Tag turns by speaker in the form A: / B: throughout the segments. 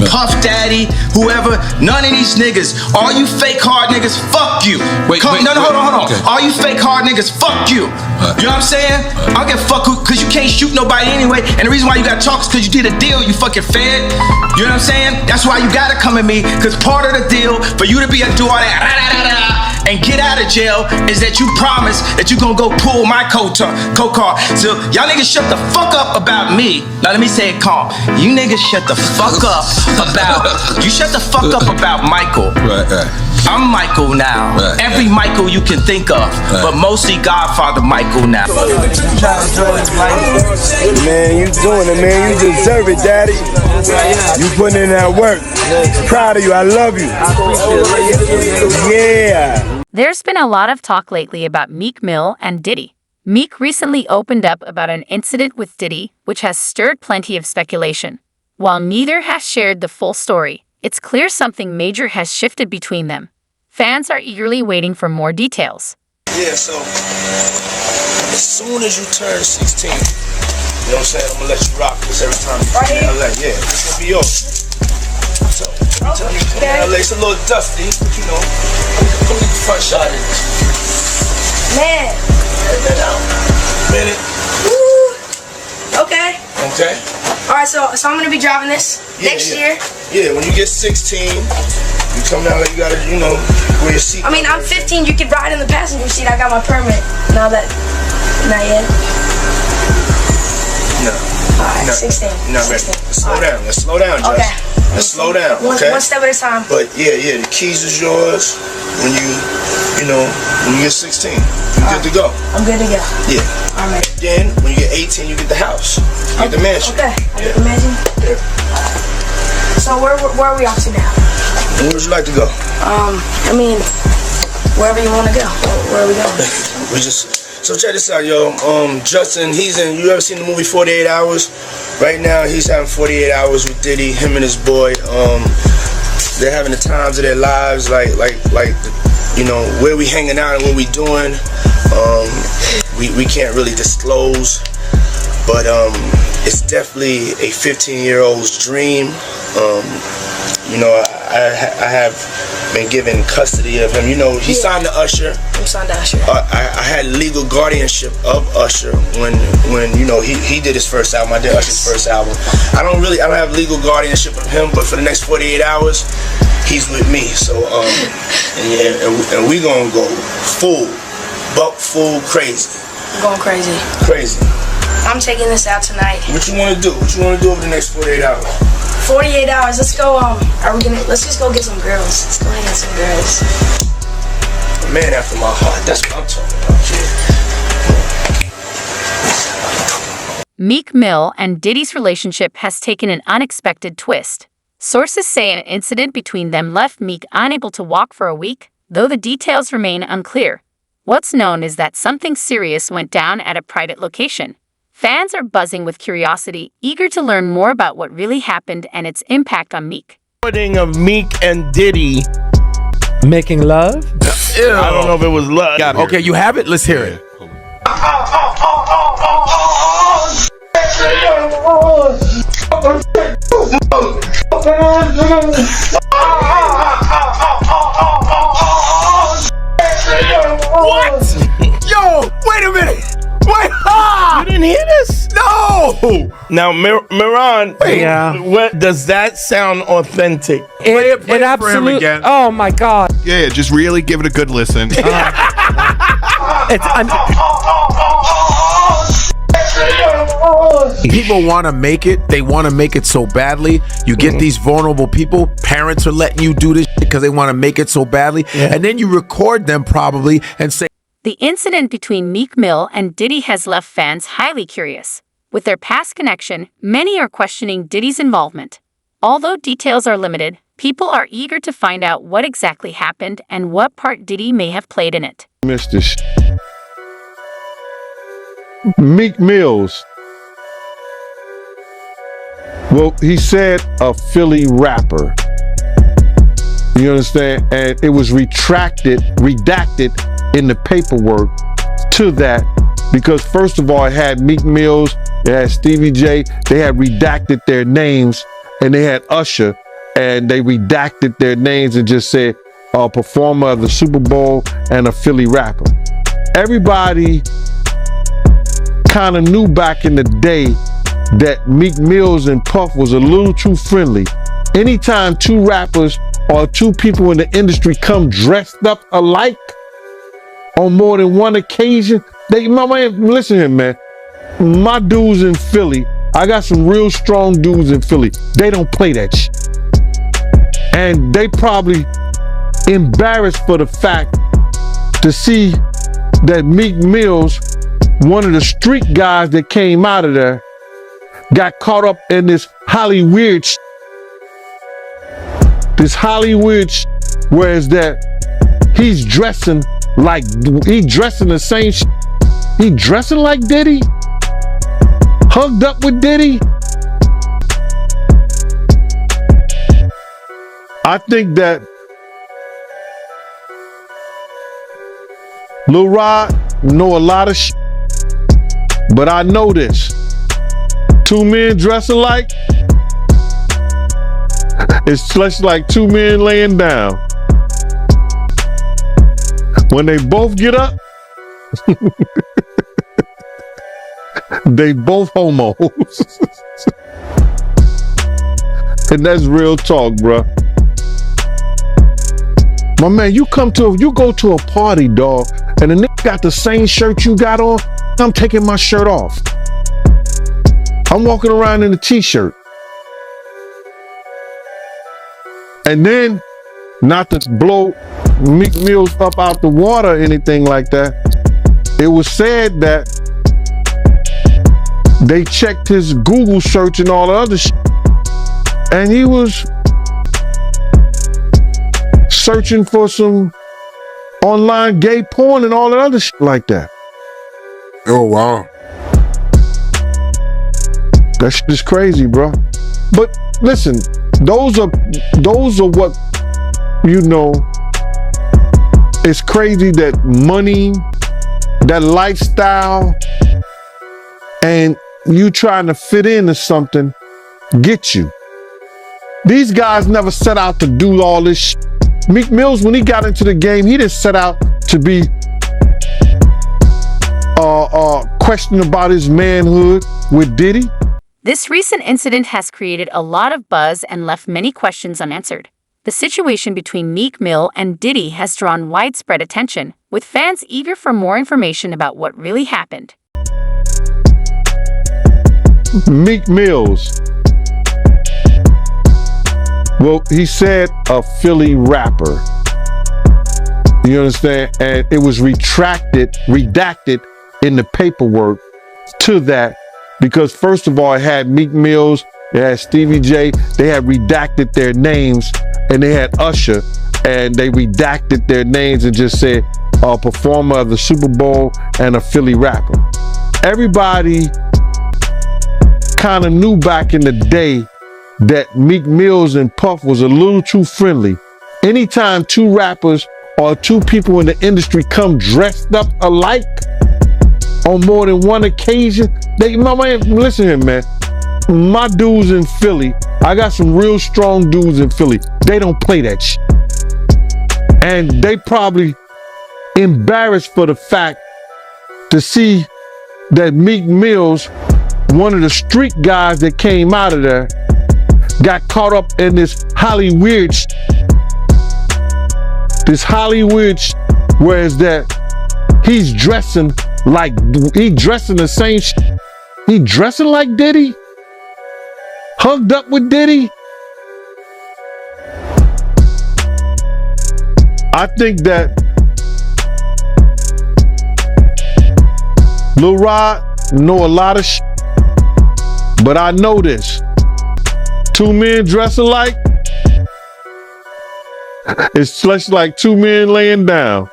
A: Puff Daddy, whoever, none of these niggas. All you fake hard niggas, fuck you. Hold on. Okay. All you fake hard niggas, fuck you. You know what I'm saying? I don't give a fuck cause you can't shoot nobody anyway. And the reason why you gotta talk is cause you did a deal, you fucking fed. You know what I'm saying? That's why you gotta come at me, cause part of the deal for you to be able to do all that and get out of jail is that you promise that you gonna go pull my coat car. So y'all niggas shut the fuck up about me. Now let me say it calm. You niggas shut the fuck up about Michael. Right. I'm Michael now. Right. Every Michael you can think of, but mostly Godfather Michael now.
B: Man, you doing it, man. You deserve it, Daddy. You putting in that work. Proud of you. I love you. Yeah.
C: There's been a lot of talk lately about Meek Mill and Diddy. Meek recently opened up about an incident with Diddy, which has stirred plenty of speculation. While neither has shared the full story, it's clear something major has shifted between them. Fans are eagerly waiting for more details.
B: Yeah, so as soon as you turn 16, you know what I'm saying? I'm gonna let you rock this every time you come to LA. Yeah, it's gonna be yours. So, I'm telling you, come to LA, it's a little dusty, but you know, come get the front shot of this.
D: Man.
B: Minute.
D: Woo. Okay. Alright, so I'm gonna be driving this next year.
B: Yeah, when you get 16, you come down like you gotta, you know, wear your seat.
D: I mean, I'm 15, you could ride in the passenger seat. I got my permit. Not yet.
B: No.
D: Alright, 16.
B: No, 16. Let's slow down, Josh.
D: Okay.
B: Let's slow down, okay?
D: One step at a time.
B: But yeah, the keys is yours when when you get 16. You're good to go.
D: I'm good to go.
B: Yeah.
D: Alright.
B: Then, when you get 18, you get the house. You get the mansion.
D: Okay. I get the mansion?
B: Yeah.
D: So where are we off to now?
B: Where would you like to go?
D: I mean, wherever you want to go. Where are we going?
B: So check this out, yo. Justin, you ever seen the movie 48 Hours? Right now, he's having 48 hours with Diddy, him and his boy. They're having the times of their lives, like, you know, where we hanging out and what we doing. We can't really disclose, but it's definitely a 15-year-old's dream. You know, I have been given custody of him. You know, he signed to Usher.
D: I'm signed to Usher.
B: I had legal guardianship of Usher when you know he did his first album. I did Usher's first album. I don't have legal guardianship of him, but for the next 48 hours, he's with me. So and we gonna go full crazy.
D: Going crazy.
B: Crazy.
D: I'm taking this out tonight.
B: What you wanna do? What you wanna do over the next 48 hours?
D: 48 hours. Let's go. Let's just go get some girls. Let's go get some girls.
B: A man after my heart. That's what I'm talking about, kid.
C: Meek Mill and Diddy's relationship has taken an unexpected twist. Sources say an incident between them left Meek unable to walk for a week, though the details remain unclear. What's known is that something serious went down at a private location. Fans are buzzing with curiosity, eager to learn more about what really happened and its impact on Meek.
E: Recording of Meek and Diddy
F: making love?
E: Ew. I don't know if it was love.
F: Okay, you have it? Let's hear it.
E: What? Yo, wait a minute. Wait, you didn't hear this?
F: No!
E: Now, Miran, does that sound authentic?
F: It absolutely. Oh my God!
G: Yeah, just really give it a good listen.
F: People want to make it. They want to make it so badly. You get these vulnerable people. Parents are letting you do this because they want to make it so badly, and then you record them probably and say.
C: The incident between Meek Mill and Diddy has left fans highly curious. With their past connection, many are questioning Diddy's involvement. Although details are limited, people are eager to find out what exactly happened and what part Diddy may have played in it.
H: Mr. Meek Mills. Well, he said a Philly rapper. You understand? And it was redacted in the paperwork to that because first of all, it had Meek Mills, it had Stevie J, they had redacted their names, and they had Usher. and they redacted their names and just said a performer of the Super Bowl and a Philly rapper. Everybody kind of knew back in the day that Meek Mills and Puff was a little too friendly. Anytime two rappers or two people in the industry come dressed up alike on more than one occasion, listen here, man. My dudes in Philly, I got some real strong dudes in Philly. They don't play that shit. And they probably embarrassed for the fact to see that Meek Mills, one of the street guys that came out of there, got caught up in this Hollywood shit. This Hollywood shit, whereas that he's dressing like, he dressing the same shit. He dressing like Diddy? Hugged up with Diddy? I think that Lil Rod know a lot of shit, but I know this. Two men dressing alike, it's just like two men laying down. When they both get up, they both homos. And that's real talk, bruh. My man, you go to a party, dog, and the nigga got the same shirt you got on, I'm taking my shirt off. I'm walking around in a t-shirt. And then, not to blow Meek Mills up out the water or anything like that, it was said that they checked his Google search and all the other shit, and he was searching for some online gay porn and all that other shit like that.
F: Oh, wow.
H: That shit is crazy, bro. But listen, those are what, you know, it's crazy that money, that lifestyle, and you trying to fit into something get you. These guys never set out to do all this shit. Meek Mills, when he got into the game, he didn't set out to be questioning about his manhood with Diddy.
C: This recent incident has created a lot of buzz and left many questions unanswered. The situation between Meek Mill and Diddy has drawn widespread attention, with fans eager for more information about what really happened.
H: Meek Mills. Well, he said a Philly rapper. You understand? And it was redacted in the paperwork to that, because first of all, it had Meek Mills, it had Stevie J, they had redacted their names, and they had Usher, and they redacted their names and just said a performer of the Super Bowl and a Philly rapper. Everybody kind of knew back in the day that Meek Mills and Puff was a little too friendly. Anytime two rappers or two people in the industry come dressed up alike on more than one occasion, listen here, man. My dudes in Philly, I got some real strong dudes in Philly. They don't play that shit. And they probably embarrassed for the fact to see that Meek Mills, one of the street guys that came out of there, got caught up in this Hollywood shit. This Hollywood shit, whereas that he's dressing like, he dressing the same shit. He dressing like Diddy? Hugged up with Diddy? I think that Lil Rod know a lot of shit, but I know this. Two men dressing alike, it's just like two men laying down.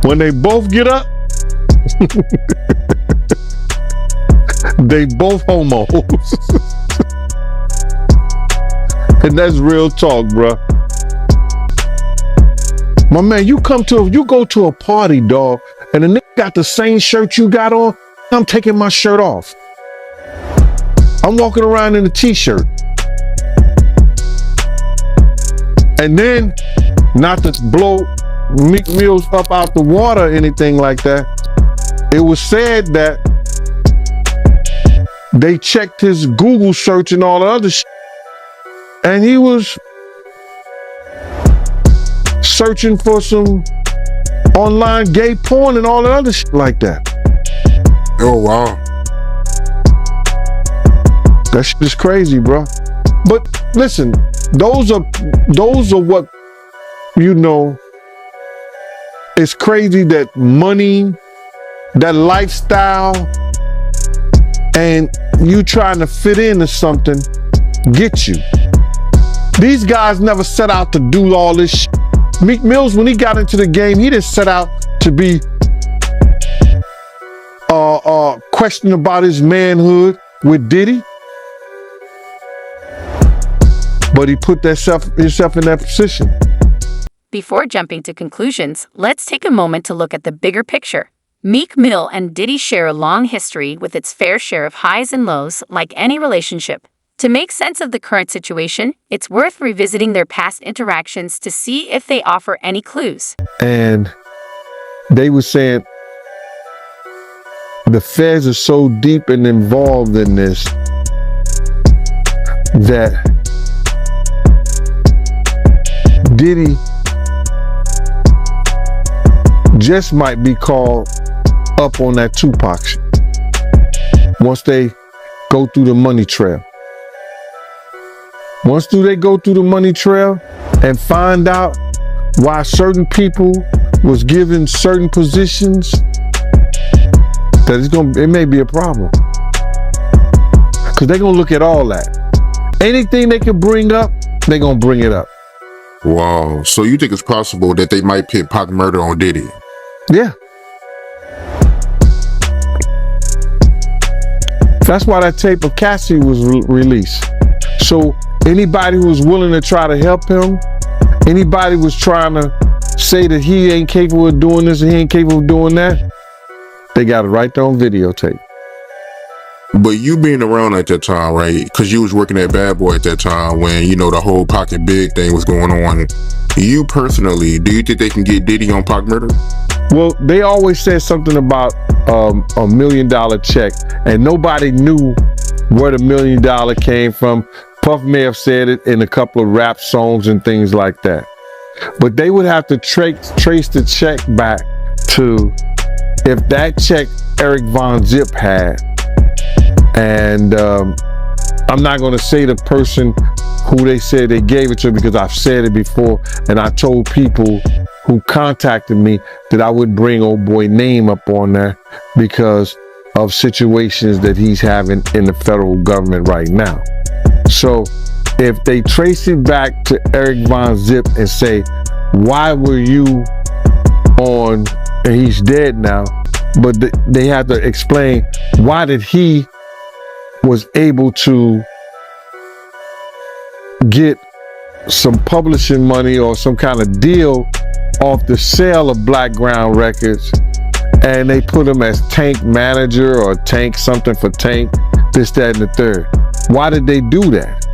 H: When they both get up, they both homos. And that's real talk, bruh. My man, you go to a party, dog, and the nigga got the same shirt you got on, I'm taking my shirt off. I'm walking around in a t-shirt. And then, not to blow Meek Mill's up out the water or anything like that, it was said that they checked his Google search and all the other shit, and he was searching for some online gay porn and all the other shit like that.
F: Oh, wow.
H: That shit is crazy, bro. But listen, those are what, you know, it's crazy that money, that lifestyle, and you trying to fit into something get you. These guys never set out to do all this shit. Meek Mills, when he got into the game, he didn't set out to be questioning about his manhood with Diddy. But he put himself in that position.
C: Before jumping to conclusions, let's take a moment to look at the bigger picture. Meek Mill and Diddy share a long history with its fair share of highs and lows, like any relationship. To make sense of the current situation, it's worth revisiting their past interactions to see if they offer any clues.
H: And they were saying the feds are so deep and involved in this that Diddy just might be called up on that Tupac shit once they go through the money trail. Once they go through the money trail and find out why certain people was given certain positions, that it may be a problem. Because they're gonna look at all that. Anything they can bring up, they're gonna bring it up.
I: Wow. So you think it's possible that they might pit Pac murder on Diddy?
H: Yeah. That's why that tape of Cassie was released. So anybody who was willing to try to help him, anybody was trying to say that he ain't capable of doing this and he ain't capable of doing that, they got it right there on videotape.
I: But you being around at that time, right? Because you was working at Bad Boy at that time when, you know, the whole Pocket Big thing was going on. You personally, do you think they can get Diddy on Pac murder?
H: Well, they always said something about $1 million check, and nobody knew where the $1 million came from. Puff may have said it in a couple of rap songs and things like that. But they would have to trace the check back to if that check Eric Von Zip had. And I'm not going to say the person who they said they gave it to because I've said it before, and I told people who contacted me that I wouldn't bring old boy name up on there because of situations that he's having in the federal government right now. So if they trace it back to Eric Von Zip and say, why were you on, and he's dead now, but they have to explain why did he was able to get some publishing money or some kind of deal off the sale of Black Ground Records, and they put him as Tank manager or Tank something for Tank, this, that, and the third. Why did they do that?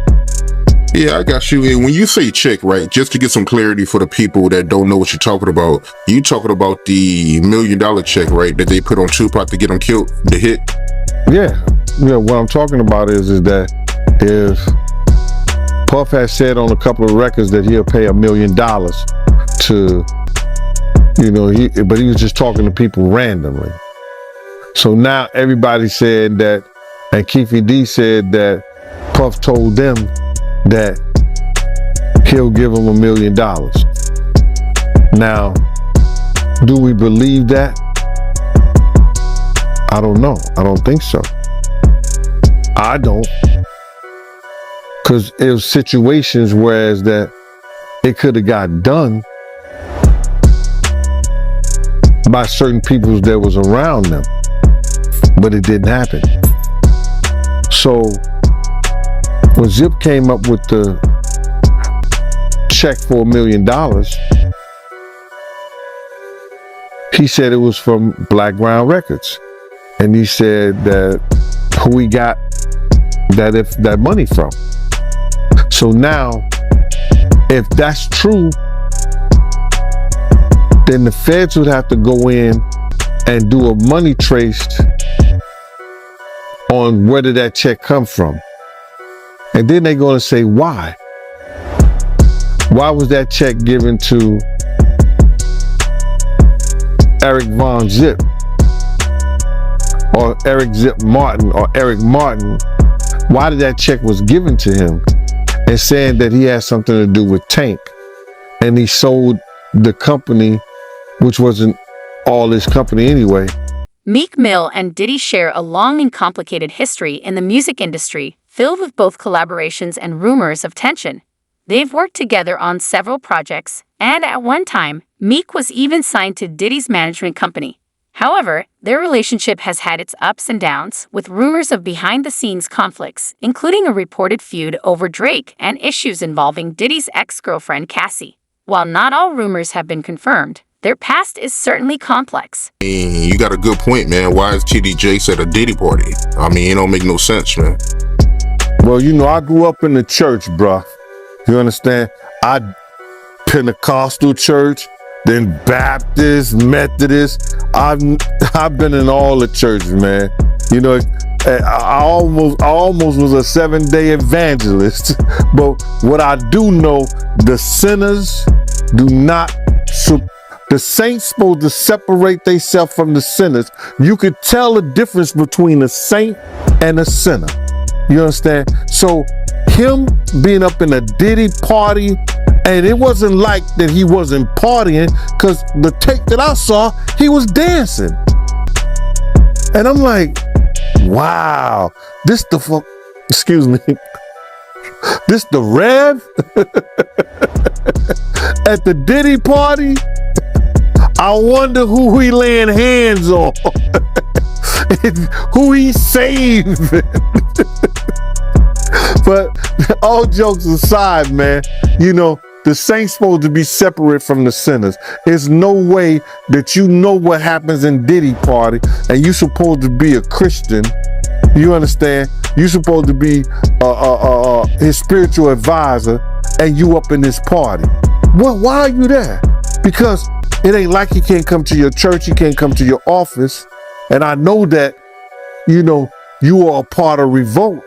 I: Yeah, I got you. And when you say check, right, just to get some clarity for the people that don't know what you're talking about, you talking about the $1 million check, right, that they put on Tupac to get him killed, the hit?
H: Yeah. What I'm talking about is that if Puff has said on a couple of records that he'll pay $1 million to, you know, but he was just talking to people randomly. So now everybody said that, and Keefy D said that Puff told them that he'll give them $1 million. Now, do we believe that? I don't know. I don't think so. I don't. Because it was situations whereas that it could have got done by certain people that was around them, but it didn't happen. So when Zip came up with the check for $1 million, he said it was from Black Ground Records. And he said that who he got that money from. So now If that's true, then the feds would have to go in and do a money trace on where did that check come from. And then they're going to say, why? Why was that check given to Eric Von Zip or Eric Zip Martin or Eric Martin? Why did that check was given to him and saying that he had something to do with Tank and he sold the company, which wasn't all his company anyway?
C: Meek Mill and Diddy share a long and complicated history in the music industry, filled with both collaborations and rumors of tension. They've worked together on several projects, and at one time, Meek was even signed to Diddy's management company. However, their relationship has had its ups and downs, with rumors of behind-the-scenes conflicts, including a reported feud over Drake and issues involving Diddy's ex-girlfriend Cassie. While not all rumors have been confirmed, their past is certainly complex.
I: You got a good point, man. Why is TD Jakes at a Diddy party? I mean, it don't make no sense, man.
H: Well, you know, I grew up in the church, bruh. You understand? I Pentecostal church, then Baptist, Methodist. I've been in all the churches, man. You know, I almost was a 7-day evangelist. But what I do know, the sinners do not. The saints supposed to separate themselves from the sinners. You could tell the difference between a saint and a sinner. You understand? So him being up in a Diddy party, and it wasn't like that he wasn't partying, because the tape that I saw, he was dancing. And I'm like, wow, this the fuck, excuse me, this the Rev at the Diddy party? I wonder who he laying hands on, who he saved. But all jokes aside, man, you know, the saints supposed to be separate from the sinners. There's no way that you know what happens in Diddy party and you supposed to be a Christian. You understand? You supposed to be his spiritual advisor and you up in this party. Well, why are you there? Because it ain't like he can't come to your church, he can't come to your office. And I know that, you know, you are a part of Revolt.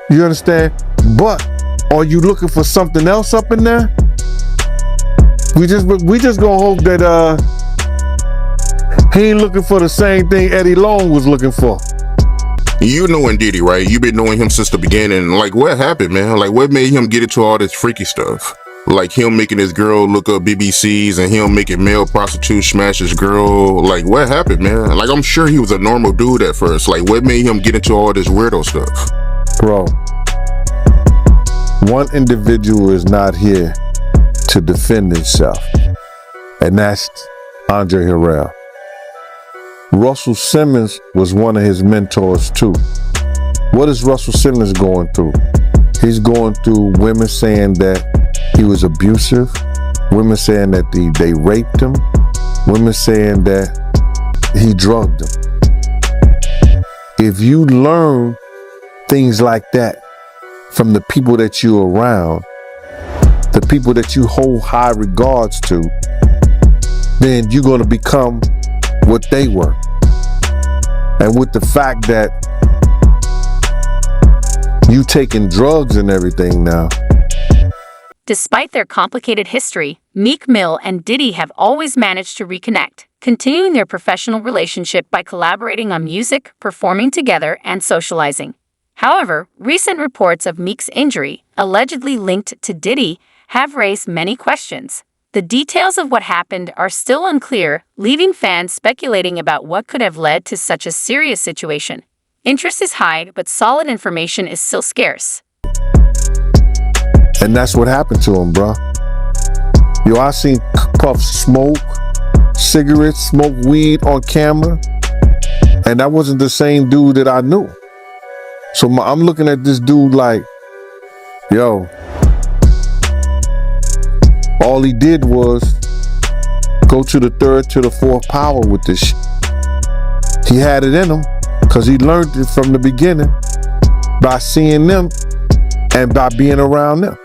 H: You understand? But are you looking for something else up in there? We just gonna hope that he ain't looking for the same thing Eddie Long was looking for.
I: You knowing Diddy, right? You been knowing him since the beginning. Like, what happened, man? Like, what made him get into all this freaky stuff? Like him making his girl look up BBCs and him making male prostitutes smash his girl. Like, what happened, man? Like, I'm sure he was a normal dude at first. Like, what made him get into all this weirdo stuff?
H: Bro, one individual is not here to defend himself, and that's Andre Harrell. Russell Simmons was one of his mentors too. What is Russell Simmons going through? He's going through women saying that he was abusive, women saying that they raped him, women saying that he drugged them. If you learn things like that from the people that you're around, the people that you hold high regards to, then you're going to become what they were. And with the fact that you taking drugs and everything now.
C: Despite their complicated history, Meek Mill and Diddy have always managed to reconnect, continuing their professional relationship by collaborating on music, performing together, and socializing. However, recent reports of Meek's injury, allegedly linked to Diddy, have raised many questions. The details of what happened are still unclear, leaving fans speculating about what could have led to such a serious situation. Interest is high, but solid information is still scarce.
H: And that's what happened to him, bro. Yo, I seen Puff smoke cigarettes, smoke weed on camera, and that wasn't the same dude that I knew. So I'm looking at this dude like, yo, all he did was go to the third to the fourth power with this shit. He had it in him because he learned it from the beginning by seeing them and by being around them.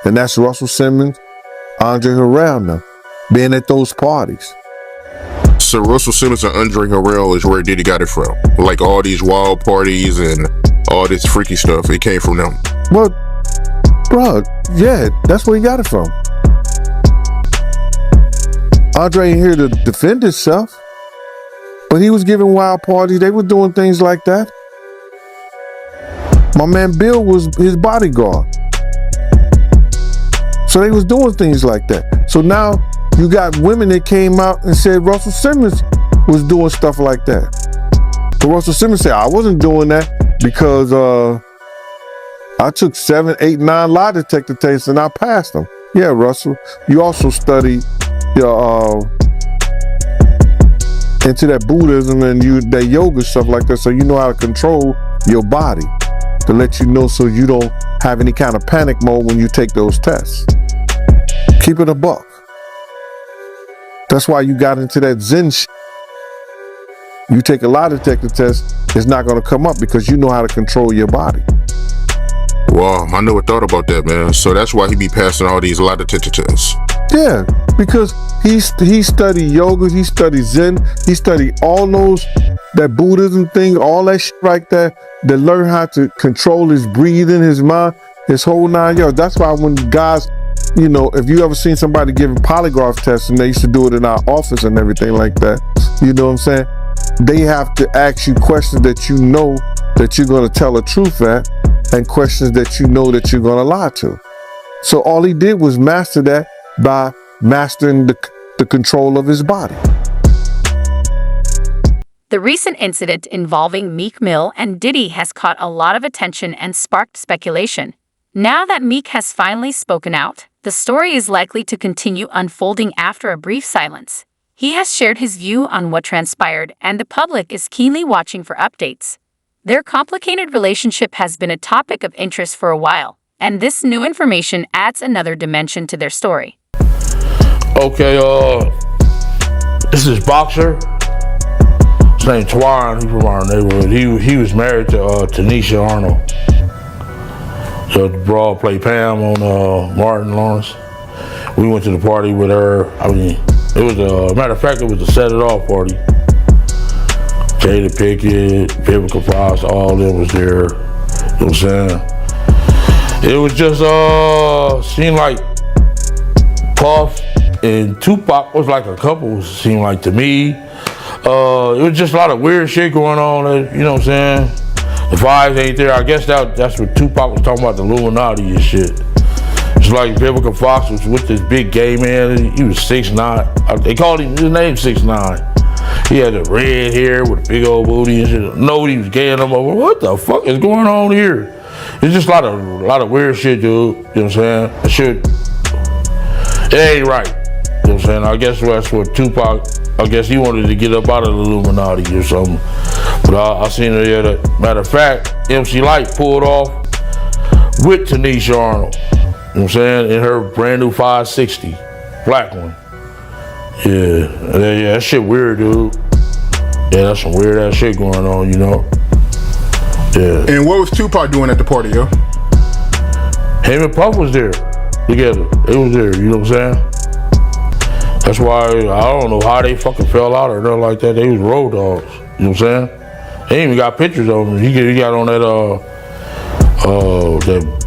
H: And that's Russell Simmons, Andre Harrell now, being at those parties.
I: So Russell Simmons and Andre Harrell is where Diddy got it from. Like all these wild parties and all this freaky stuff, it came from them.
H: Well, bro, yeah, that's where he got it from. Andre ain't here to defend himself, but he was giving wild parties. They were doing things like that. My man Bill was his bodyguard. So they was doing things like that. So now you got women that came out and said Russell Simmons was doing stuff like that. But Russell Simmons said, I wasn't doing that because I took 7, 8, 9 lie detector tests and I passed them. Yeah, Russell, you also studied into that Buddhism and that yoga stuff like that, so you know how to control your body to let you know so you don't have any kind of panic mode when you take those tests. Keep it a buck. That's why you got into that Zen shit. You take a lie detector test, it's not going to come up because you know how to control your body.
I: Wow, I never thought about that, man. So that's why he be passing all these lie detector tests.
H: Yeah, because he studied yoga, he studied Zen, he studied all those, that Buddhism thing, all that shit like that, to learn how to control his breathing, his mind, his whole 9 yards. That's why when guys, you know, if you ever seen somebody giving polygraph tests, and they used to do it in our office and everything like that, you know what I'm saying? They have to ask you questions that you know that you're going to tell the truth at, and questions that you know that you're going to lie to. So all he did was master that by mastering the control of his body.
C: The recent incident involving Meek Mill and Diddy has caught a lot of attention and sparked speculation. Now that Meek has finally spoken out, the story is likely to continue unfolding after a brief silence. He has shared his view on what transpired, and the public is keenly watching for updates. Their complicated relationship has been a topic of interest for a while, and this new information adds another dimension to their story.
J: Okay, this is boxer. His name Twan. He's from our neighborhood. He was married to Tanisha Arnold. The broad played Pam on Martin Lawrence. We went to the party with her. I mean, it was a matter of fact, it was a set it off party. Jada Pickett, Vivica Fox, all of them was there. You know what I'm saying? It was just seemed like Puff and Tupac was like a couple, seemed like to me. It was just a lot of weird shit going on, you know what I'm saying? The vibes ain't there. I guess that's what Tupac was talking about, the Illuminati and shit. It's like Vivica Fox was with this big gay man. He was 6'9". They called him, his name 6'9". He had the red hair with a big old booty and shit. Nobody was gay and I'm like, what the fuck is going on here? It's just a lot of weird shit, dude. You know what I'm saying? That shit, it ain't right. You know what I'm saying? I guess that's what Tupac, I guess he wanted to get up out of the Illuminati or something. But I seen her there. Matter of fact, MC Lyte pulled off with Tanisha Arnold. You know what I'm saying? In her brand new 560, black one. Yeah, that shit weird, dude. Yeah, that's some weird ass shit going on, you know? Yeah.
I: And what was Tupac doing at the party, yo?
J: Him and Puff was there together. They was there, you know what I'm saying? That's why I don't know how they fucking fell out or nothing like that. They was road dogs, you know what I'm saying? They even got pictures of him. He got on that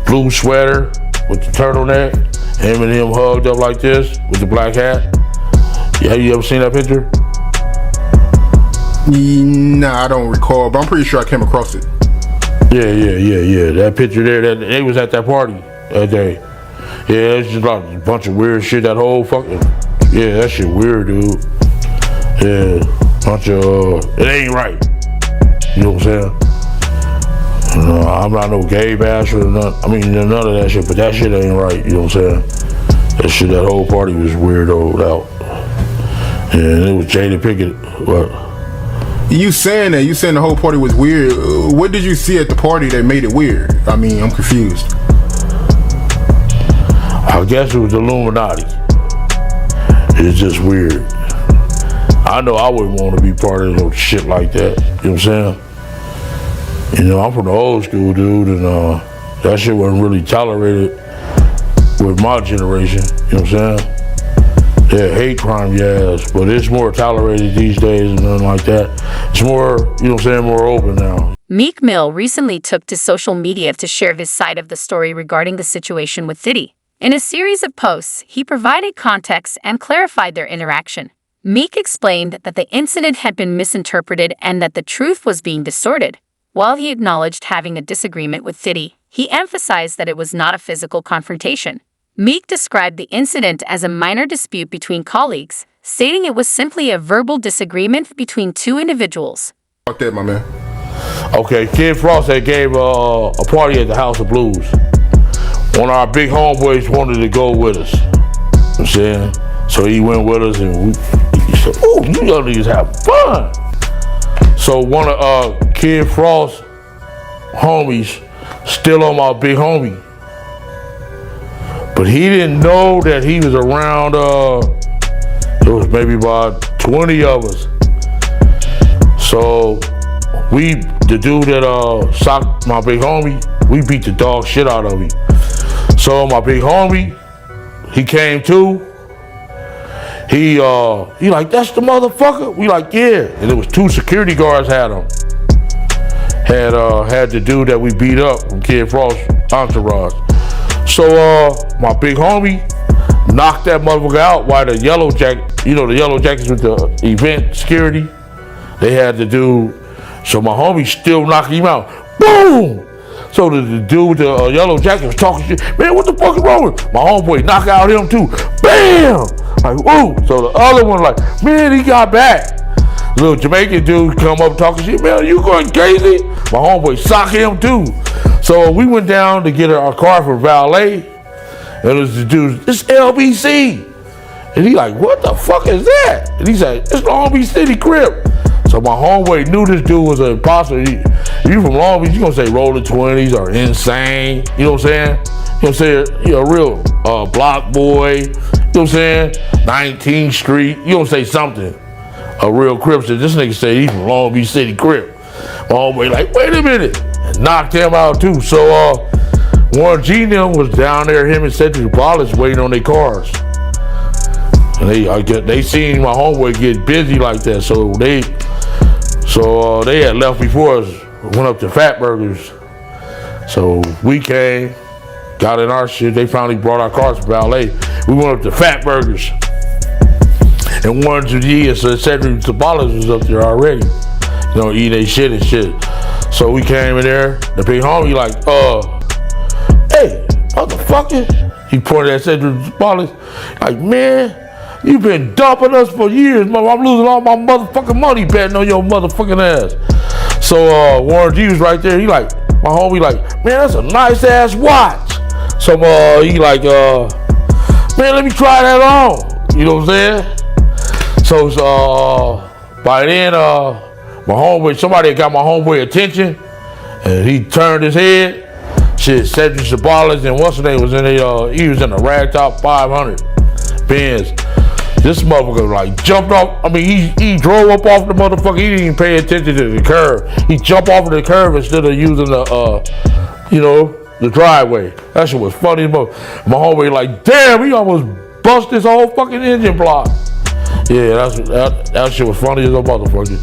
J: blue sweater with the turtleneck. Him and him hugged up like this with the black hat. Yeah, you ever seen that picture?
I: Nah, I don't recall, but I'm pretty sure I came across it.
J: Yeah. That picture there, they was at that party that day. Yeah, it's just like a bunch of weird shit. That whole fucking, yeah, that shit weird, dude. Yeah, bunch of, it ain't right. You know what I'm saying? No, I'm not no gay basher or none. I mean, none of that shit, but that shit ain't right. You know what I'm saying? That whole party was weirdoed out. And it was Jada Pickett. What?
I: You saying that? You saying the whole party was weird? What did you see at the party that made it weird? I mean, I'm confused.
J: I guess it was the Illuminati. It's just weird. I know I wouldn't want to be part of no shit like that. You know what I'm saying? You know, I'm from the old school, dude, and that shit wasn't really tolerated with my generation, you know what I'm saying? Yeah, hate crime, yes, but it's more tolerated these days and nothing like that. It's more, you know what I'm saying, more open now.
C: Meek Mill recently took to social media to share his side of the story regarding the situation with Diddy. In a series of posts, he provided context and clarified their interaction. Meek explained that the incident had been misinterpreted and that the truth was being distorted. While he acknowledged having a disagreement with Diddy, he emphasized that it was not a physical confrontation. Meek described the incident as a minor dispute between colleagues, stating it was simply a verbal disagreement between two individuals.
I: Fuck that, my man.
J: Okay, Kid Frost had gave a party at the House of Blues. One of our big homeboys wanted to go with us. You know what I'm saying? So he went with us and he said, "Ooh, you young niggas have fun." So one of Kid Frost's homies still on my big homie. But he didn't know that he was around, it was maybe about 20 of us. So the dude that socked my big homie, we beat the dog shit out of him. So my big homie, he came to. He like, "That's the motherfucker?" We like, "Yeah." And there was 2 security guards had him. Had the dude that we beat up from Kid Frost entourage. So my big homie knocked that motherfucker out while the yellow jacket, you know, the yellow jackets with the event security, they had the dude. So my homie still knocking him out. Boom! So the dude with the yellow jacket was talking shit. "Man, what the fuck is wrong with?" My homeboy knock out him too. Bam! Like, ooh. So the other one like, "Man, he got back." Little Jamaican dude come up talking shit. "Man, you going crazy?" My homeboy sock him too. So we went down to get our car for valet. And it was the dude, "It's LBC." And he like, "What the fuck is that?" And he said, "It's Long Beach City Crip." So my homeboy knew this dude was an imposter. If you from Long Beach, you gonna say Rolling 20s or Insane. You know what I'm saying? You know what I'm saying? You're a real block boy. You know what I'm saying? 19th Street. You gonna say something. A real Crip. So this nigga said he from Long Beach City Crip. My homeboy like, "Wait a minute." And knocked him out too. So Warren G and them was down there, him and Cedric Wallace waiting on their cars. And they seen my homeboy get busy like that. So they had left before us, went up to Fat Burgers. So we came, got in our shit. They finally brought our cars for valet. We went up to Fat Burgers. And Warren G and Cedric Wallace was up there already. You know, eating their shit and shit. So we came in there, the big homie like, "Hey, motherfucker." He pointed at Cedric Wallace, like, "Man, you been dumping us for years, mother. I'm losing all my motherfucking money betting on your motherfucking ass." So Warren G was right there. He like, my homie like, "Man, that's a nice ass watch." So he like, "Man, let me try that on." You know what I'm saying? So by then, my homeboy, somebody got my homeboy attention, and he turned his head. Shit, Cedric Sabalas and what's his name was in he was in a ragtop 500 Benz. This motherfucker like jumped off. I mean, he drove up off the motherfucker. He didn't even pay attention to the curve. He jumped off of the curve instead of using the driveway. That shit was funny. My homeboy like, "Damn, he almost bust his whole fucking engine block." Yeah, that shit was funny as a motherfucker.